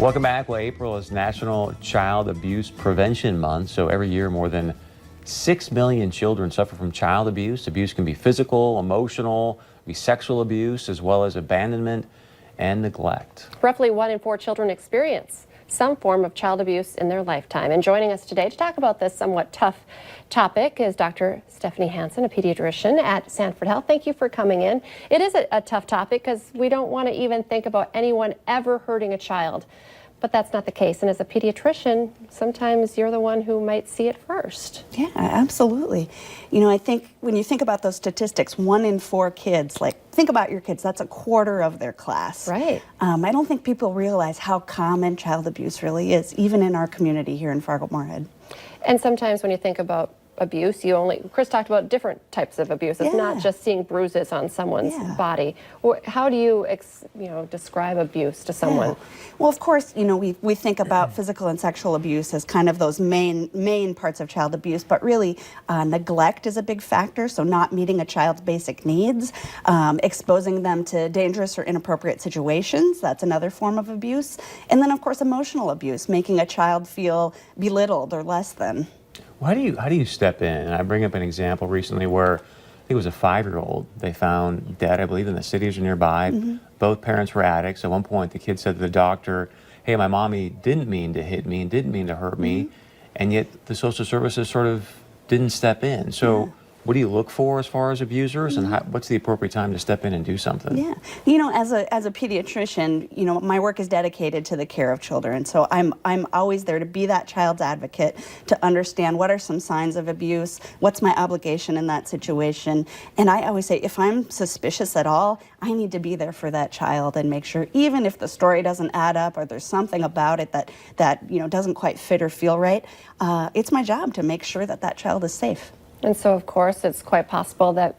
Welcome back. Well, April is National Child Abuse Prevention Month, so every year more than 6 million children suffer from child abuse. Abuse can be physical, emotional, be sexual abuse, as well as abandonment and neglect. Roughly 1 in 4 children experience some form of child abuse in their lifetime. And joining us today to talk about this somewhat tough topic is Dr. Stephanie Hansen, a pediatrician at Sanford Health. Thank you for coming in. It is a tough topic because we don't want to even think about anyone ever hurting a child. But that's not the case. And as a pediatrician, sometimes you're the one who might see it first. Yeah, absolutely. You know, I think when you think about those statistics, 1 in 4 kids, like think about your kids, that's a quarter of their class. Right. I don't think people realize how common child abuse really is, even in our community here in Fargo-Moorhead. And sometimes when you think about abuse, Chris talked about different types of abuse. It's not just seeing bruises on someone's body. How do you, describe abuse to someone? Yeah. Well, of course, we think about physical and sexual abuse as kind of those main parts of child abuse, but really neglect is a big factor. So not meeting a child's basic needs, exposing them to dangerous or inappropriate situations, that's another form of abuse. And then, of course, emotional abuse, making a child feel belittled or less than. Well, how do you step in? And I bring up an example recently where I think it was a 5-year-old they found dead, I believe, in the cities nearby. Both parents were addicts. At one point, the kid said to the doctor, "Hey, my mommy didn't mean to hit me and didn't mean to hurt me," and yet the social services sort of didn't step in. So what do you look for as far as abusers, and what's the appropriate time to step in and do something? Yeah, as a pediatrician, my work is dedicated to the care of children. So I'm always there to be that child's advocate, to understand what are some signs of abuse, what's my obligation in that situation. And I always say, if I'm suspicious at all, I need to be there for that child and make sure, even if the story doesn't add up or there's something about it that doesn't quite fit or feel right, it's my job to make sure that that child is safe. And so, of course, it's quite possible that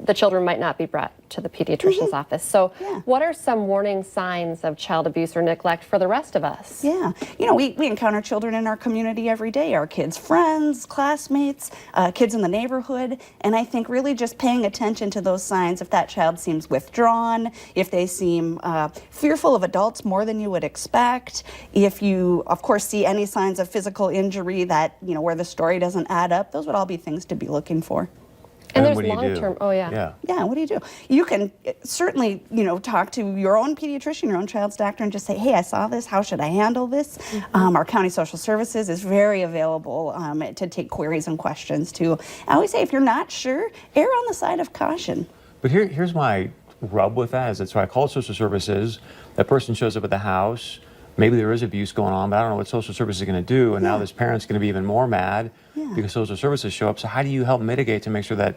the children might not be brought to the pediatrician's office. So what are some warning signs of child abuse or neglect for the rest of us? Yeah, we encounter children in our community every day, our kids' friends, classmates, kids in the neighborhood, and I think really just paying attention to those signs. If that child seems withdrawn, if they seem fearful of adults more than you would expect, if you, of course, see any signs of physical injury that, where the story doesn't add up, those would all be things to be looking for. And there's long-term, Yeah, what do you do? You can certainly, talk to your own pediatrician, your own child's doctor, and just say, hey, I saw this, how should I handle this? Our county social services is very available to take queries and questions too. I always say, if you're not sure, err on the side of caution. But here's my rub with that, is that so I call social services, that person shows up at the house, maybe there is abuse going on, but I don't know what social services is going to do, and now this parent's going to be even more mad because social services show up. So how do you help mitigate to make sure that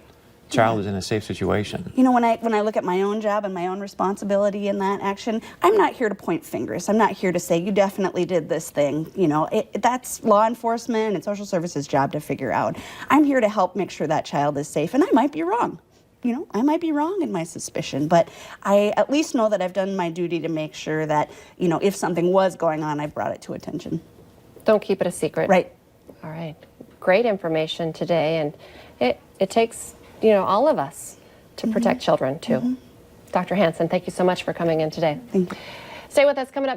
child is in a safe situation? When I look at my own job and my own responsibility in that action, I'm not here to point fingers. I'm not here to say, you definitely did this thing. That's law enforcement and social services' job to figure out. I'm here to help make sure that child is safe, and I might be wrong. I might be wrong in my suspicion, but I at least know that I've done my duty to make sure that, if something was going on, I brought it to attention. Don't keep it a secret. Right. All right. Great information today, and it takes, all of us to protect children, too. Dr. Hansen, thank you so much for coming in today. Thank you. Stay with us. Coming up.